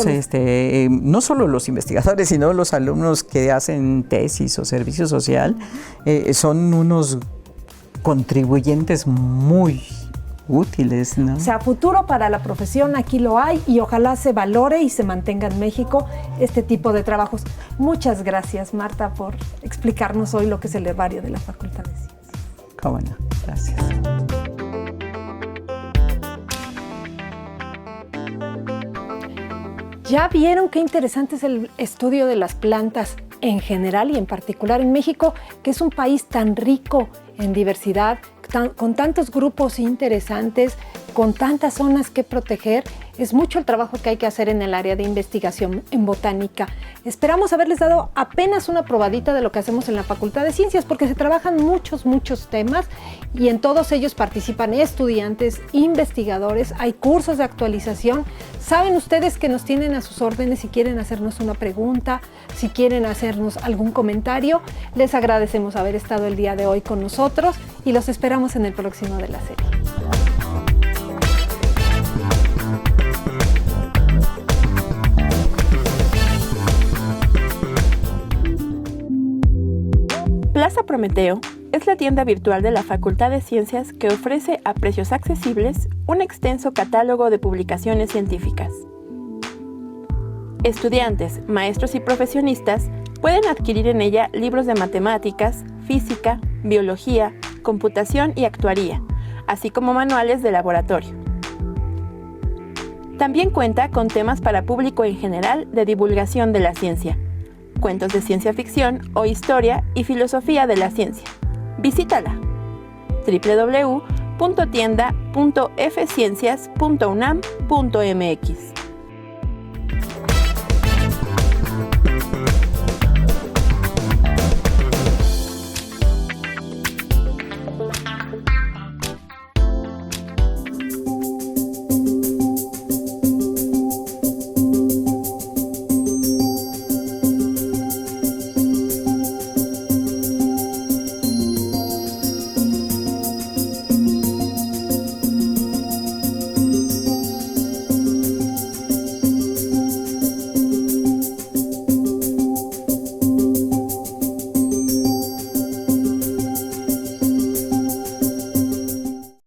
No solo los investigadores, sino los alumnos que hacen tesis o servicio social, son unos contribuyentes muy útiles, ¿no? O sea, futuro para la profesión aquí lo hay y ojalá se valore y se mantenga en México este tipo de trabajos. Muchas gracias, Marta, por explicarnos hoy lo que es el herbario de la Facultad de Ciencias. Cómo no, gracias. ¿Ya vieron qué interesante es el estudio de las plantas en general y en particular en México, que es un país tan rico en diversidad, con tantos grupos interesantes, con tantas zonas que proteger? Es mucho el trabajo que hay que hacer en el área de investigación en botánica. Esperamos haberles dado apenas una probadita de lo que hacemos en la Facultad de Ciencias, porque se trabajan muchos temas y en todos ellos participan estudiantes, investigadores, hay cursos de actualización. Saben ustedes que nos tienen a sus órdenes si quieren hacernos una pregunta, si quieren hacernos algún comentario. Les agradecemos haber estado el día de hoy con nosotros y los esperamos en el próximo de la serie. Plaza Prometeo es la tienda virtual de la Facultad de Ciencias que ofrece a precios accesibles un extenso catálogo de publicaciones científicas. Estudiantes, maestros y profesionistas pueden adquirir en ella libros de matemáticas, física, biología, computación y actuaría, así como manuales de laboratorio. También cuenta con temas para público en general de divulgación de la ciencia, cuentos de ciencia ficción o historia y filosofía de la ciencia. Visítala www.tienda.fciencias.unam.mx.